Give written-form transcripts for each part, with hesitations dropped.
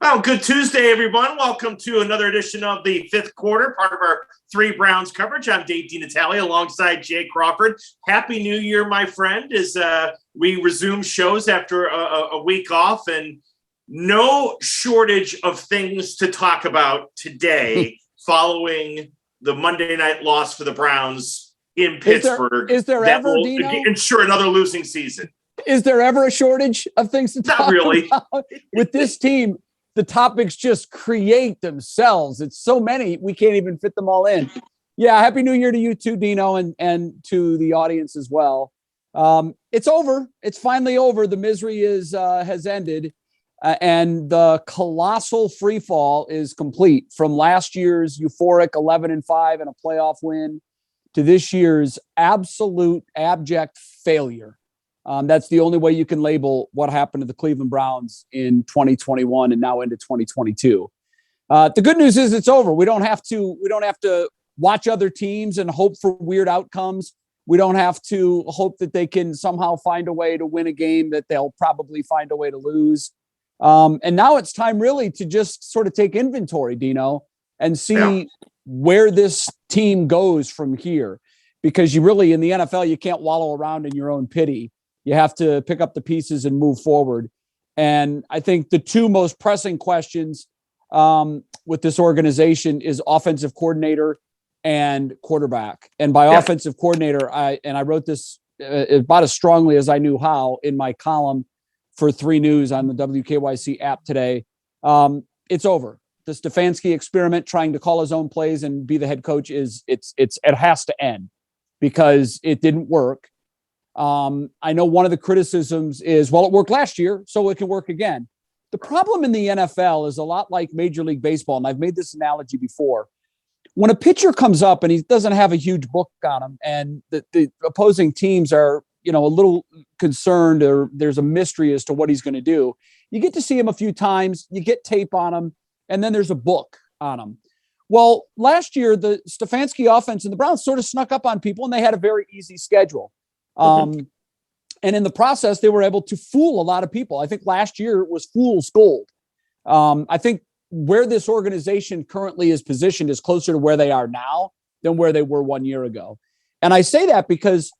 Well, good Tuesday, everyone. Welcome to another edition of the fifth quarter, part of our Three Browns coverage. I'm DeNatale alongside Jay Crawford. Happy New Year, my friend, as we resume shows after a week off, and no shortage of things to talk about today following the Monday night loss for the Browns in Pittsburgh. Is there ever, Dino? Ensure another losing season. Is there ever a shortage of things to talk about? With this team, the topics just create themselves. It's so many, we can't even fit them all in. Yeah, Happy New Year to you too, Dino, and to the audience as well. It's over. It's finally over. The misery has ended, and the colossal free fall is complete from last year's euphoric 11-5 and a playoff win to this year's absolute abject failure. That's the only way you can label what happened to the Cleveland Browns in 2021 and now into 2022. The good news is it's over. We don't have to watch other teams and hope for weird outcomes. We don't have to hope that they can somehow find a way to win a game that they'll probably find a way to lose. And now it's time really to just sort of take inventory, Dino, and see where this team goes from here. Because you really, in the NFL, you can't wallow around in your own pity. You have to pick up the pieces and move forward. And I think the two most pressing questions with this organization is offensive coordinator and quarterback. And by offensive coordinator, I wrote this about as strongly as I knew how in my column for 3 News on the WKYC app today. It's over. The Stefanski experiment, trying to call his own plays and be the head coach, it has to end because it didn't work. I know one of the criticisms is, well, it worked last year, so it can work again. The problem in the NFL is a lot like Major League Baseball, and I've made this analogy before. When a pitcher comes up and he doesn't have a huge book on him, and the opposing teams are, a little concerned, or there's a mystery as to what he's going to do, you get to see him a few times, you get tape on him, and then there's a book on him. Well, last year, the Stefanski offense and the Browns sort of snuck up on people, and they had a very easy schedule. And in the process, they were able to fool a lot of people. I think last year was fool's gold. I think where this organization currently is positioned is closer to where they are now than where they were 1 year ago. And I say that because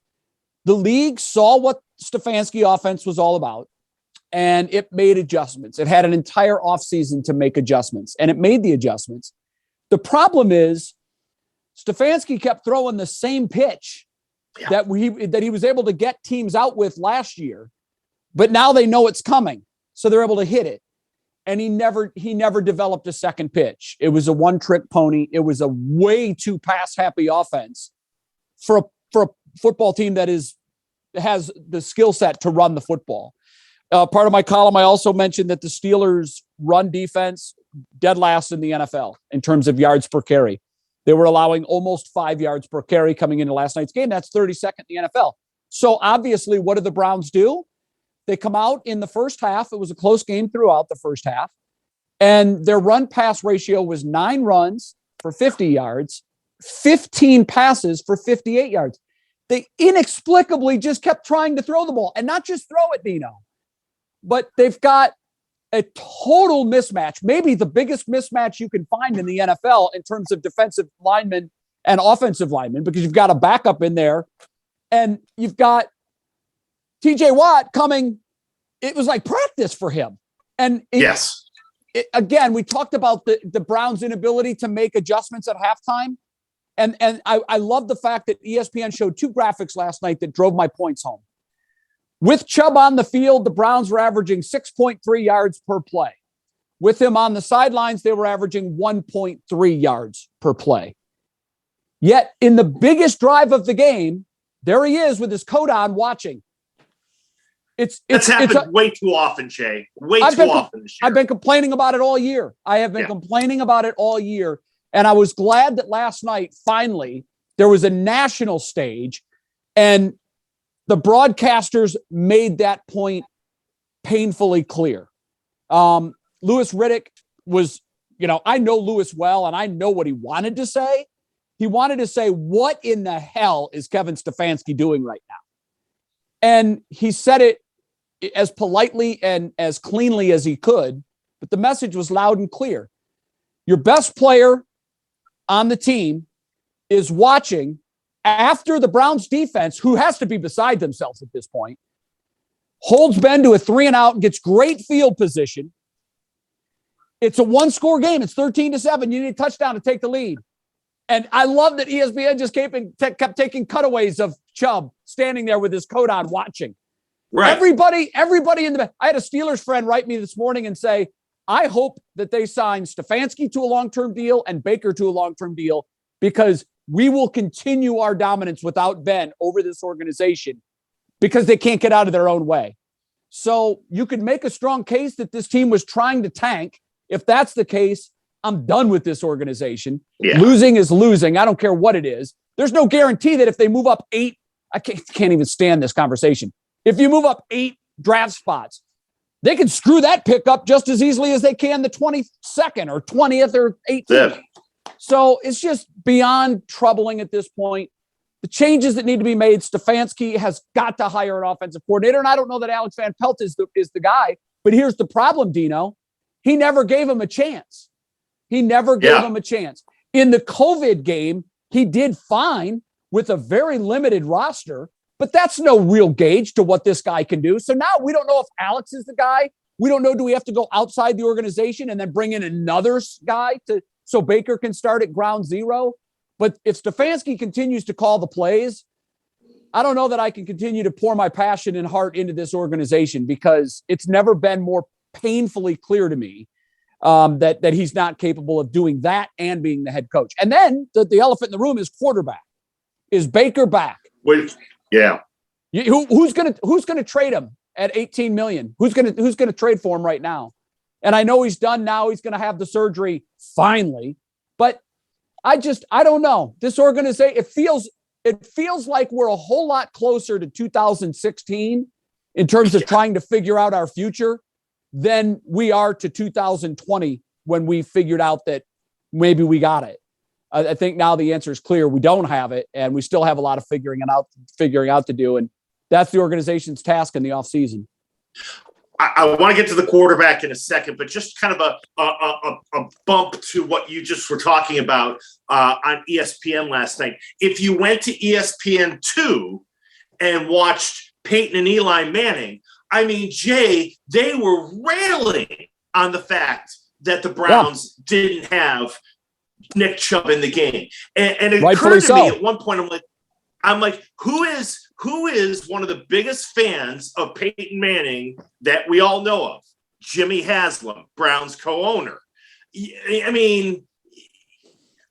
the league saw what Stefanski offense was all about, and it made adjustments. It had an entire offseason to make adjustments, and it made the adjustments. The problem is Stefanski kept throwing the same pitch that he was able to get teams out with last year, but now they know it's coming, so they're able to hit it. And he never developed a second pitch. It was a one-trick pony. It was a way too pass-happy offense for a football team that has the skill set to run the football. Part of my column, I also mentioned that the Steelers' run defense dead last in the NFL in terms of yards per carry. They were allowing almost 5 yards per carry coming into last night's game. That's 32nd in the NFL. So obviously, what did the Browns do? They come out in the first half. It was a close game throughout the first half. And their run-pass ratio was 9 runs for 50 yards, 15 passes for 58 yards. They inexplicably just kept trying to throw the ball. And not just throw it, Dino, but they've got a total mismatch, maybe the biggest mismatch you can find in the NFL in terms of defensive linemen and offensive linemen, because you've got a backup in there and you've got TJ Watt coming. It was like practice for him. And again, we talked about the Browns' inability to make adjustments at halftime. And I love the fact that ESPN showed 2 graphics last night that drove my points home. With Chubb on the field, the Browns were averaging 6.3 yards per play. With him on the sidelines, they were averaging 1.3 yards per play. Yet in the biggest drive of the game, there he is with his coat on watching. It's happened way too often, Jay. Way too often this year. I've been complaining about it all year. I have been complaining about it all year. And I was glad that last night, finally, there was a national stage and the broadcasters made that point painfully clear. Louis Riddick was, I know Louis well, and I know what he wanted to say. He wanted to say, what in the hell is Kevin Stefanski doing right now? And he said it as politely and as cleanly as he could, but the message was loud and clear. Your best player on the team is watching after the Browns defense, who has to be beside themselves at this point, holds Ben to a 3-and-out and gets great field position. It's a one-score game. It's 13-7. You need a touchdown to take the lead. And I love that ESPN just kept taking cutaways of Chubb standing there with his coat on watching. Right. Everybody in the – I had a Steelers friend write me this morning and say, I hope that they sign Stefanski to a long-term deal and Baker to a long-term deal because we will continue our dominance without Ben over this organization because they can't get out of their own way. So you could make a strong case that this team was trying to tank. If that's the case, I'm done with this organization. Yeah. Losing is losing. I don't care what it is. There's no guarantee that if they move up 8, I can't even stand this conversation. If you move up 8 draft spots, they can screw that pick up just as easily as they can the 22nd or 20th or 18th. Yeah. So it's just beyond troubling at this point. The changes that need to be made, Stefanski has got to hire an offensive coordinator. And I don't know that Alex Van Pelt is the guy. But here's the problem, Dino. He never gave him a chance. Him a chance. In the COVID game, he did fine with a very limited roster. But that's no real gauge to what this guy can do. So now we don't know if Alex is the guy. We don't know, do we have to go outside the organization and then bring in another guy so Baker can start at ground zero? But if Stefanski continues to call the plays, I don't know that I can continue to pour my passion and heart into this organization because it's never been more painfully clear to me that he's not capable of doing that and being the head coach. And then the elephant in the room is quarterback. Is Baker back? Wait. Yeah. Who's gonna trade him at $18 million? Who's gonna trade for him right now? And I know he's done now. He's gonna have the surgery finally. But I don't know. This organization, it feels like we're a whole lot closer to 2016 in terms of trying to figure out our future than we are to 2020 when we figured out that maybe we got it. I think now the answer is clear. We don't have it, and we still have a lot of figuring out to do, and that's the organization's task in the offseason. I want to get to the quarterback in a second, but just kind of a bump to what you just were talking about on ESPN last night. If you went to ESPN2 and watched Peyton and Eli Manning, I mean, Jay, they were railing on the fact that the Browns didn't have Nick Chubb in the game. And it occurred to me at one point, I'm like, who is one of the biggest fans of Peyton Manning that we all know of? Jimmy Haslam, Browns co-owner. I mean,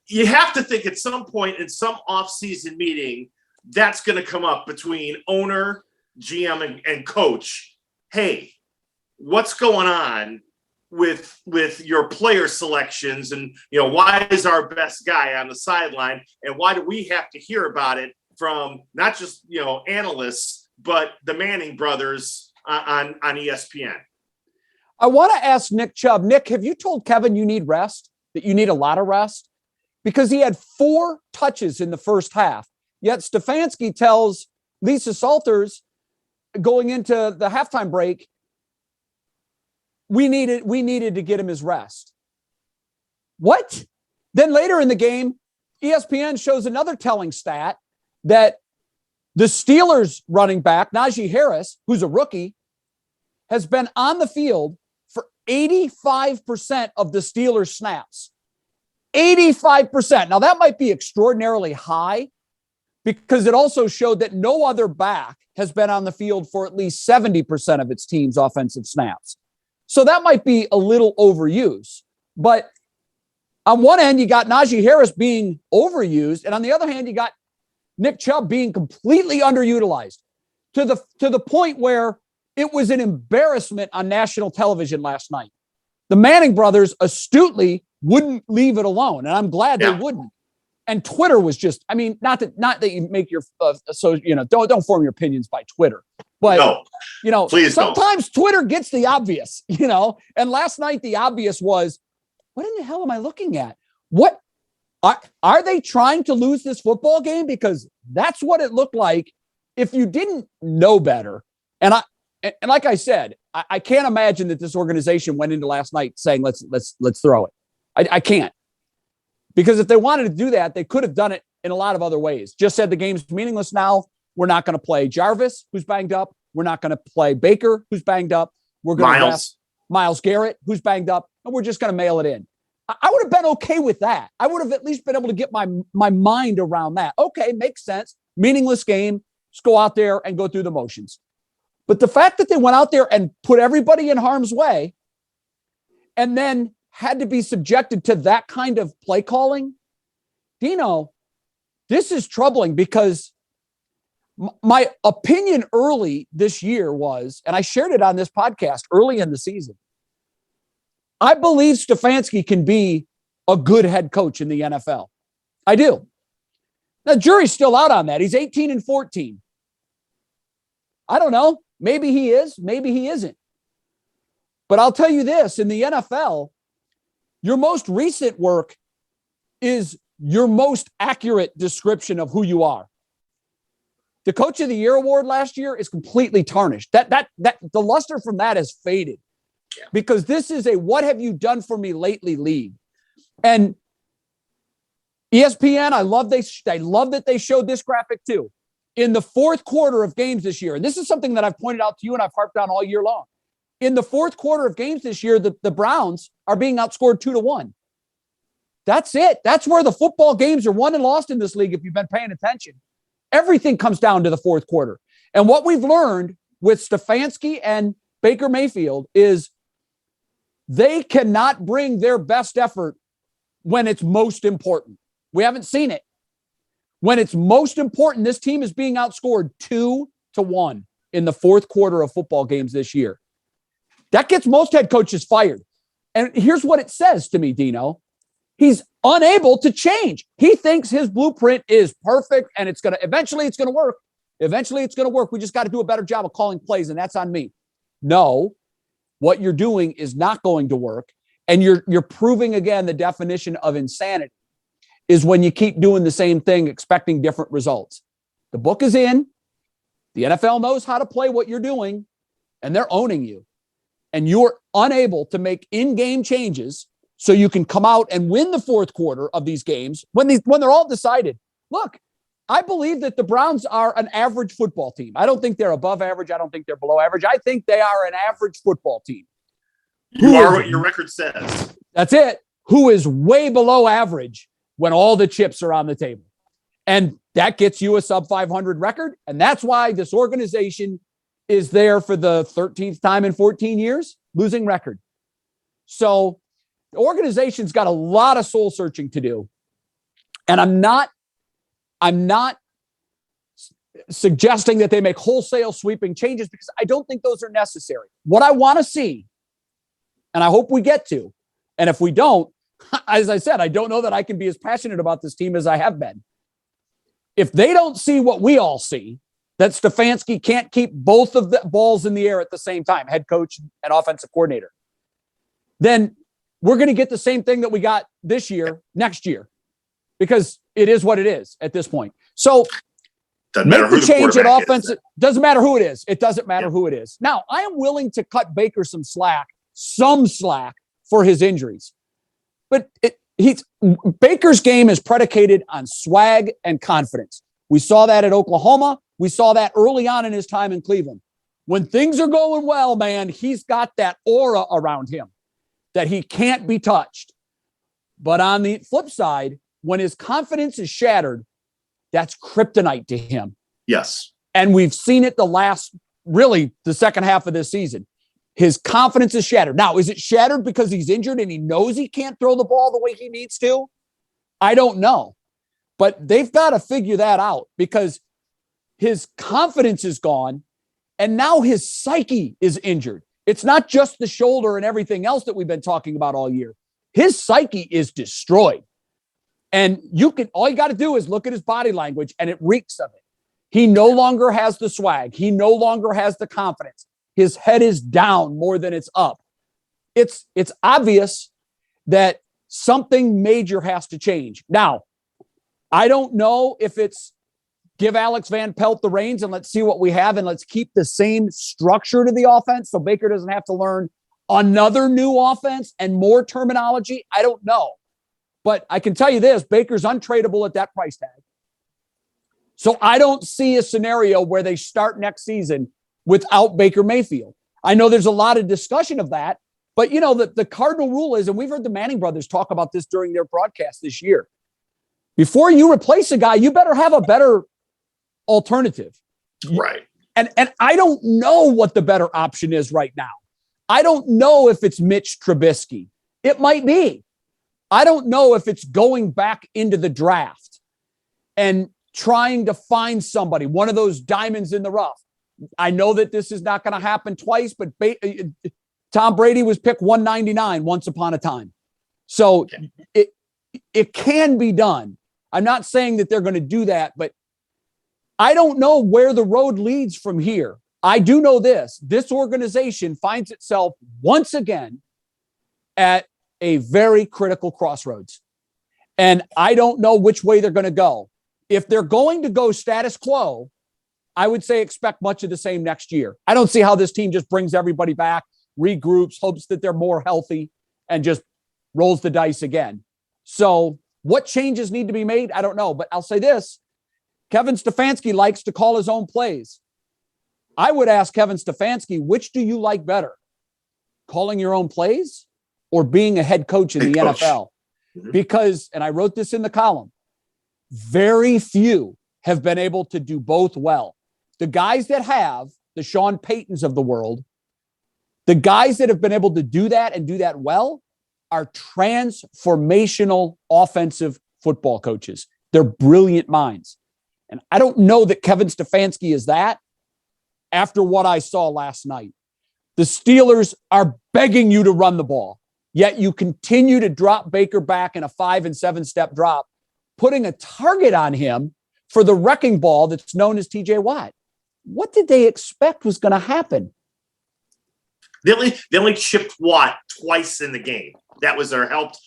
you have to think at some point in some off-season meeting, that's going to come up between owner, GM, and coach. Hey, what's going on with your player selections, and why is our best guy on the sideline, and why do we have to hear about it from not just analysts but the Manning brothers on ESPN? I want to ask Nick Chubb. Nick, have you told Kevin you need rest, that you need a lot of rest? Because he had 4 touches in the first half, yet Stefanski tells Lisa Salters going into the halftime break, we needed to get him his rest. What? Then later in the game, ESPN shows another telling stat that the Steelers running back, Najee Harris, who's a rookie, has been on the field for 85% of the Steelers snaps. 85%. Now that might be extraordinarily high because it also showed that no other back has been on the field for at least 70% of its team's offensive snaps. So that might be a little overused. But on one end, you got Najee Harris being overused, and on the other hand, you got Nick Chubb being completely underutilized to the point where it was an embarrassment on national television last night. The Manning brothers astutely wouldn't leave it alone, and I'm glad they wouldn't. And Twitter was just, I mean, not that you make your don't form your opinions by Twitter, but sometimes Twitter gets the obvious, and last night the obvious was, what in the hell am I looking at? What are they trying to lose this football game? Because that's what it looked like if you didn't know better. And like I said, I can't imagine that this organization went into last night saying, let's throw it. I can't. Because if they wanted to do that, they could have done it in a lot of other ways. Just said the game's meaningless now. We're not going to play Jarvis, who's banged up. We're not going to play Baker, who's banged up. We're going to rest Myles Garrett, who's banged up, and we're just going to mail it in. I would have been okay with that. I would have at least been able to get my mind around that. Okay, makes sense. Meaningless game. Just go out there and go through the motions. But the fact that they went out there and put everybody in harm's way and then had to be subjected to that kind of play calling, Dino, this is troubling because my opinion early this year was, and I shared it on this podcast early in the season, I believe Stefanski can be a good head coach in the NFL. I do. The jury's still out on that. He's 18-14. I don't know. Maybe he is. Maybe he isn't. But I'll tell you this, in the NFL, your most recent work is your most accurate description of who you are. The Coach of the Year award last year is completely tarnished. That the luster from that has faded. Yeah. Because this is a what have you done for me lately league. And ESPN, I love that they showed this graphic too. In the fourth quarter of games this year, and this is something that I've pointed out to you and I've harped on all year long. In the fourth quarter of games this year, the Browns are being outscored 2-1. That's it. That's where the football games are won and lost in this league if you've been paying attention. Everything comes down to the fourth quarter. And what we've learned with Stefanski and Baker Mayfield is they cannot bring their best effort when it's most important. We haven't seen it. When it's most important, this team is being outscored 2-1 in the fourth quarter of football games this year. That gets most head coaches fired. And here's what it says to me, Dino. He's unable to change. He thinks his blueprint is perfect and eventually it's going to work. Eventually it's going to work. We just got to do a better job of calling plays, and that's on me. No, what you're doing is not going to work. And you're proving again the definition of insanity is when you keep doing the same thing, expecting different results. The book is in. The NFL knows how to play what you're doing, and they're owning you. And you're unable to make in-game changes so you can come out and win the fourth quarter of these games when they're all decided. Look, I believe that the Browns are an average football team. I don't think they're above average. I don't think they're below average. I think they are an average football team. You are what your record says. That's it. Who is way below average when all the chips are on the table. And that gets you a sub 500 record. And that's why this organization is there for the 13th time in 14 years, losing record. So the organization's got a lot of soul searching to do. And I'm not suggesting that they make wholesale sweeping changes because I don't think those are necessary. What I want to see, and I hope we get to, and if we don't, as I said, I don't know that I can be as passionate about this team as I have been. If they don't see what we all see, that Stefanski can't keep both of the balls in the air at the same time, head coach and offensive coordinator, then we're going to get the same thing that we got this year, next year, because it is what it is at this point. So make the change at offense. It doesn't matter who it is. It doesn't matter who it is. Now, I am willing to cut Baker some slack for his injuries. But Baker's game is predicated on swag and confidence. We saw that at Oklahoma. We saw that early on in his time in Cleveland. When things are going well, man, he's got that aura around him that he can't be touched. But on the flip side, when his confidence is shattered, that's kryptonite to him. Yes. And we've seen it the second half of this season. His confidence is shattered. Now, is it shattered because he's injured and he knows he can't throw the ball the way he needs to? I don't know. But they've got to figure that out because his confidence is gone and now his psyche is injured. It's not just the shoulder and everything else that we've been talking about all year. His psyche is destroyed. And all you got to do is look at his body language and it reeks of it. He no longer has the swag. He no longer has the confidence. His head is down more than it's up. It's obvious that something major has to change. Now, I don't know if it's give Alex Van Pelt the reins and let's see what we have, and let's keep the same structure to the offense so Baker doesn't have to learn another new offense and more terminology? I don't know. But I can tell you this, Baker's untradeable at that price tag. So I don't see a scenario where they start next season without Baker Mayfield. I know there's a lot of discussion of that, but the cardinal rule is, and we've heard the Manning brothers talk about this during their broadcast this year, before you replace a guy, you better have a better alternative. Right. And I don't know what the better option is right now. I don't know if it's Mitch Trubisky. It might be. I don't know if it's going back into the draft and trying to find somebody, one of those diamonds in the rough. I know that this is not going to happen twice, but Tom Brady was picked 199 once upon a time. So it can be done. I'm not saying that they're going to do that, but I don't know where the road leads from here. I do know this organization finds itself once again at a very critical crossroads. And I don't know which way they're going to go. If they're going to go status quo, I would say expect much of the same next year. I don't see how this team just brings everybody back, regroups, hopes that they're more healthy, and just rolls the dice again. So what changes need to be made? I don't know. But I'll say this. Kevin Stefanski likes to call his own plays. I would ask Kevin Stefanski, which do you like better? Calling your own plays or being a head coach in the NFL? Because, and I wrote this in the column, very few have been able to do both well. The guys that have, the Sean Paytons of the world, the guys that have been able to do that and do that well are transformational offensive football coaches. They're brilliant minds. And I don't know that Kevin Stefanski is that after what I saw last night. The Steelers are begging you to run the ball, yet you continue to drop Baker back in a 5 and 7 step drop, putting a target on him for the wrecking ball that's known as TJ Watt. What did they expect was going to happen? They only chipped Watt twice in the game. That was their helped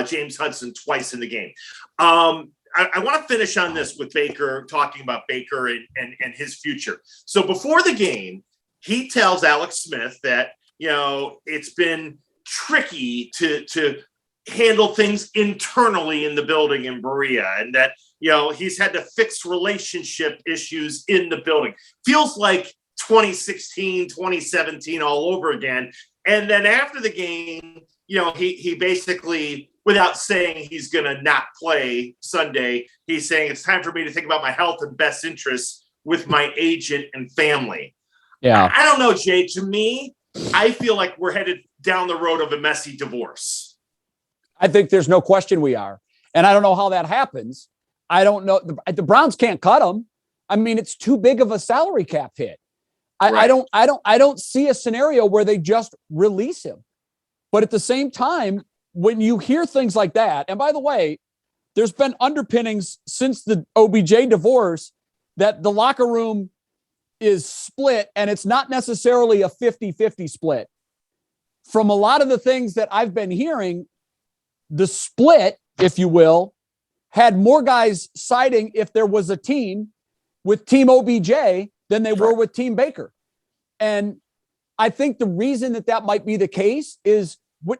James Hudson twice in the game. I want to finish on this with Baker, talking about Baker and his future. So before the game, he tells Alex Smith that, it's been tricky to handle things internally in the building in Berea, and that, he's had to fix relationship issues in the building. Feels like 2016, 2017 all over again. And then after the game, he basically, without saying he's going to not play Sunday, he's saying it's time for me to think about my health and best interests with my agent and family. Yeah. I don't know, Jay. To me, I feel like we're headed down the road of a messy divorce. I think there's no question we are. And I don't know how that happens. I don't know. The Browns can't cut him. I mean, it's too big of a salary cap hit. I don't see a scenario where they just release him. But at the same time, when you hear things like that, and by the way, there's been underpinnings since the OBJ divorce that the locker room is split, and it's not necessarily a 50-50 split. From a lot of the things that I've been hearing, the split, if you will, had more guys siding if there was a team with Team OBJ than they were with Team Baker. And I think the reason that might be the case is what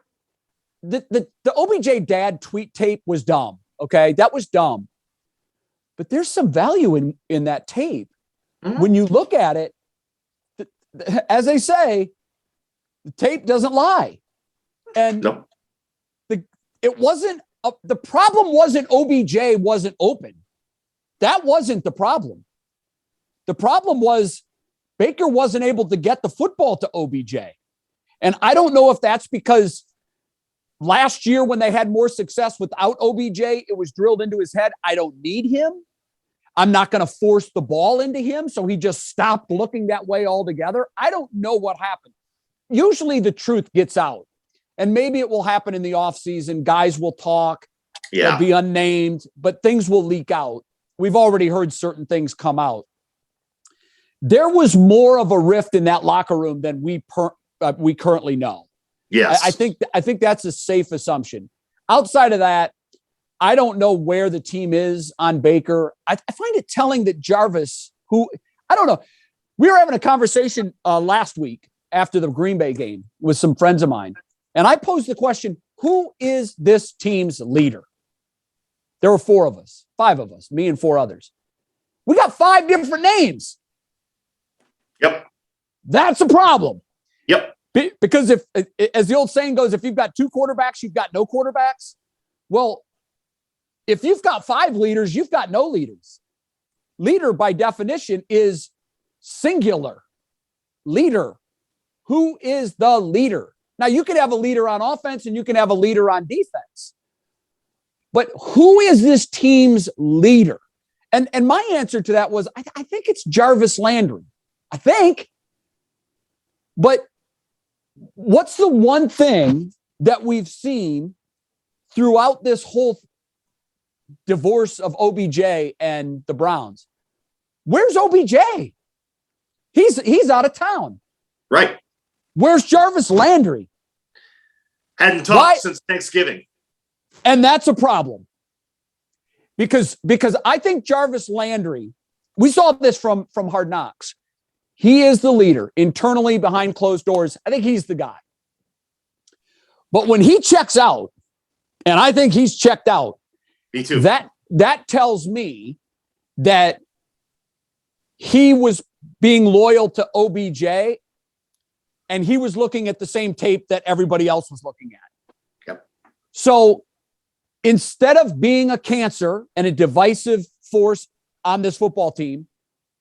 the OBJ dad tweet tape was dumb. Okay. That was dumb, but there's some value in that tape. Mm-hmm. When you look at it, as they say, the tape doesn't lie. And it wasn't, the problem wasn't OBJ wasn't open. That wasn't the problem. The problem was Baker wasn't able to get the football to OBJ. And I don't know if that's because last year when they had more success without OBJ, it was drilled into his head, I don't need him. I'm not going to force the ball into him. So he just stopped looking that way altogether. I don't know what happened. Usually the truth gets out. And maybe it will happen in the offseason. Guys will talk. Yeah. They'll be unnamed, but things will leak out. We've already heard certain things come out. There was more of a rift in that locker room than we currently know. Yes. I think that's a safe assumption. Outside of that, I don't know where the team is on Baker. I find it telling that Jarvis, who, I don't know, we were having a conversation last week after the Green Bay game with some friends of mine, and I posed the question, who is this team's leader? There were five of us, me and four others. We got 5 different names. Yep. That's a problem. Yep. Because if, as the old saying goes, if you've got 2 quarterbacks, you've got no quarterbacks. Well, if you've got 5 leaders, you've got no leaders. Leader, by definition, is singular. Leader. Who is the leader? Now, you can have a leader on offense and you can have a leader on defense. But who is this team's leader? And my answer to that was, I think it's Jarvis Landry. I think. But what's the one thing that we've seen throughout this whole divorce of OBJ and the Browns? Where's OBJ? He's out of town. Right. Where's Jarvis Landry? Hadn't talked since Thanksgiving. And that's a problem. Because I think Jarvis Landry, we saw this from Hard Knocks. He is the leader internally behind closed doors. I think he's the guy. But when he checks out, and I think he's checked out, me too. That tells me that he was being loyal to OBJ and he was looking at the same tape that everybody else was looking at. Yep. So instead of being a cancer and a divisive force on this football team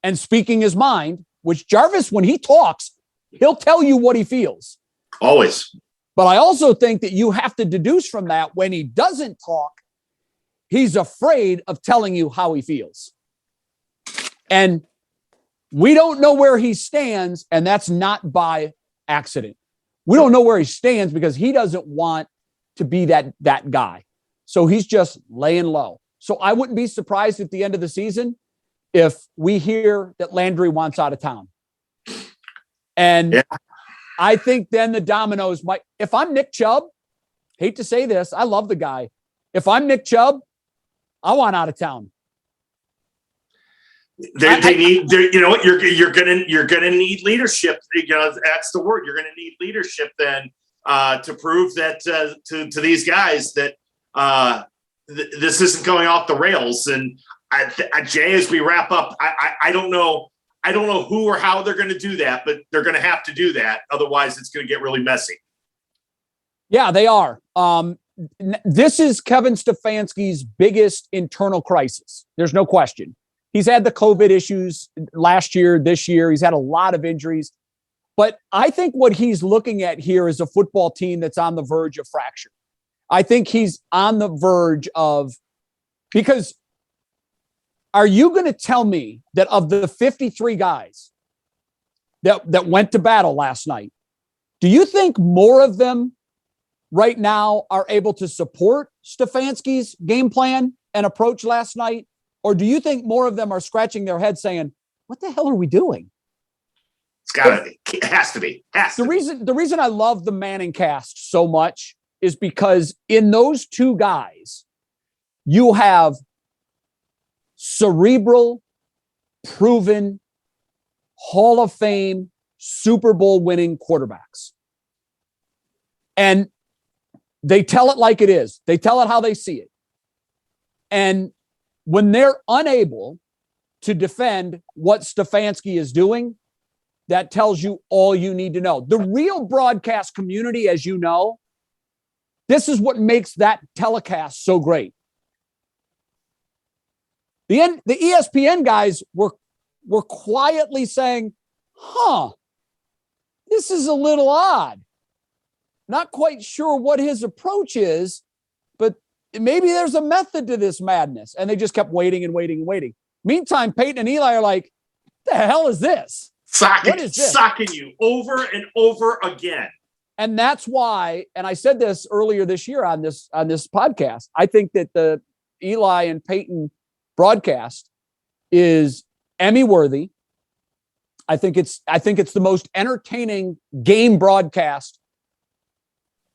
and speaking his mind, which Jarvis, when he talks, he'll tell you what he feels. Always. But I also think that you have to deduce from that when he doesn't talk, he's afraid of telling you how he feels. And we don't know where he stands, and that's not by accident. We don't know where he stands because he doesn't want to be that guy. So he's just laying low. So I wouldn't be surprised at the end of the season if we hear that Landry wants out of town. And I think then the dominoes might, if I'm Nick Chubb, hate to say this, I love the guy. If I'm Nick Chubb, I want out of town. They need, you know what, you're gonna need leadership. You know, that's the word. You're gonna need leadership then to prove that to these guys that this isn't going off the rails. And Jay, as we wrap up, I don't know who or how they're going to do that, but they're going to have to do that. Otherwise, it's going to get really messy. Yeah, they are. This is Kevin Stefanski's biggest internal crisis. There's no question. He's had the COVID issues last year, this year. He's had a lot of injuries. But I think what he's looking at here is a football team that's on the verge of fracture. I think he's on the verge of, because are you going to tell me that of the 53 guys that went to battle last night, do you think more of them right now are able to support Stefanski's game plan and approach last night? Or do you think more of them are scratching their head saying, what the hell are we doing? It has to be. The reason I love the Manning cast so much is because in those two guys, you have cerebral, proven, Hall of Fame, Super Bowl winning quarterbacks. And they tell it like it is. They tell it how they see it. And when they're unable to defend what Stefanski is doing, that tells you all you need to know. The real broadcast community, as you know, this is what makes that telecast so great. The ESPN guys were quietly saying, this is a little odd. Not quite sure what his approach is, but maybe there's a method to this madness. And they just kept waiting and waiting and waiting. Meantime, Peyton and Eli are like, the hell is this? Socking you over and over again. And that's why, and I said this earlier this year on this podcast, I think that the Eli and Peyton broadcast is Emmy worthy. I think it's the most entertaining game broadcast.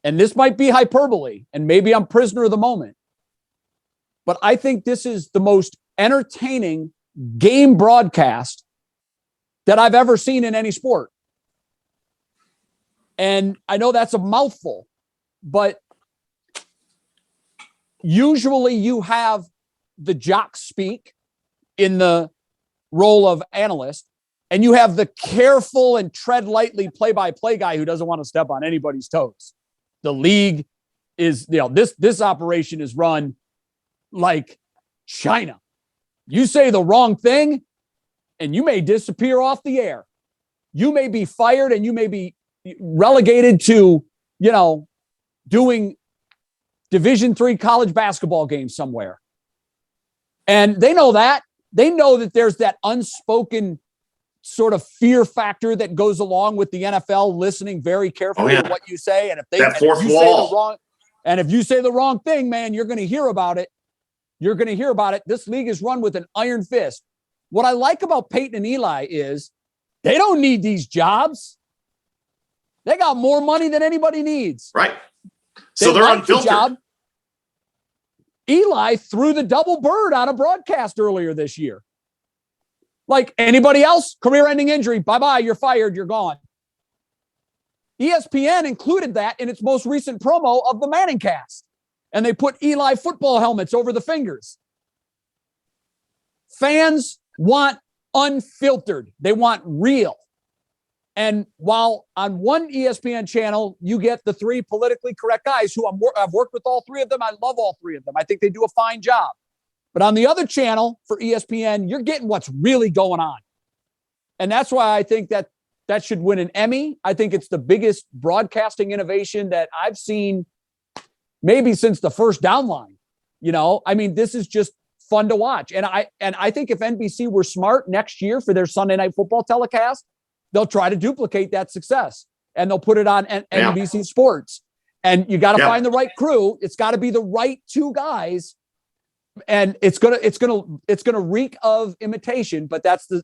And this might be hyperbole, and maybe I'm prisoner of the moment. but I think this is the most entertaining game broadcast that I've ever seen in any sport. And I know that's a mouthful, but usually you have the jock speak in the role of analyst, and you have the careful and tread lightly play-by-play guy who doesn't want to step on anybody's toes. The league is, this operation is run like China. You say the wrong thing and you may disappear off the air. You may be fired and you may be relegated to, doing Division III college basketball games somewhere. And they know that. They know that there's that unspoken sort of fear factor that goes along with the NFL listening very carefully to what you say. And if if you say the wrong thing, man, you're going to hear about it. You're going to hear about it. This league is run with an iron fist. What I like about Peyton and Eli is they don't need these jobs. They got more money than anybody needs. Right. So they're unfiltered. Eli threw the double bird on a broadcast earlier this year. Like anybody else, career-ending injury, bye-bye, you're fired, you're gone. ESPN included that in its most recent promo of the Manning cast. And they put Eli football helmets over the fingers. Fans want unfiltered. They want real. And while on one ESPN channel, you get the three politically correct guys who I've worked with all three of them. I love all three of them. I think they do a fine job. But on the other channel for ESPN, you're getting what's really going on. And that's why I think that should win an Emmy. I think it's the biggest broadcasting innovation that I've seen maybe since the first down line. This is just fun to watch. And I think if NBC were smart next year for their Sunday Night Football telecast, they'll try to duplicate that success and they'll put it on NBC Sports. And you got to find the right crew. It's got to be the right two guys. And it's gonna reek of imitation, but that's the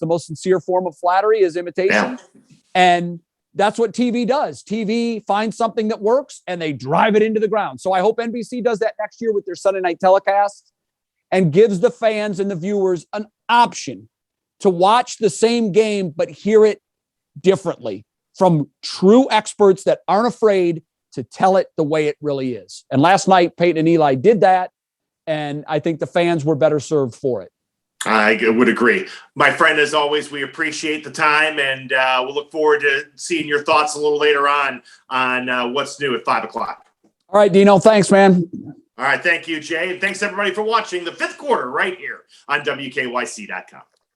most sincere form of flattery is imitation. Yeah. And that's what TV does. TV finds something that works and they drive it into the ground. So I hope NBC does that next year with their Sunday night telecast and gives the fans and the viewers an option to watch the same game, but hear it differently from true experts that aren't afraid to tell it the way it really is. And last night, Peyton and Eli did that. And I think the fans were better served for it. I would agree. My friend, as always, we appreciate the time, and we'll look forward to seeing your thoughts a little later on what's new at 5 o'clock. All right, Dino. Thanks, man. All right. Thank you, Jay. And thanks, everybody, for watching the fifth quarter right here on WKYC.com.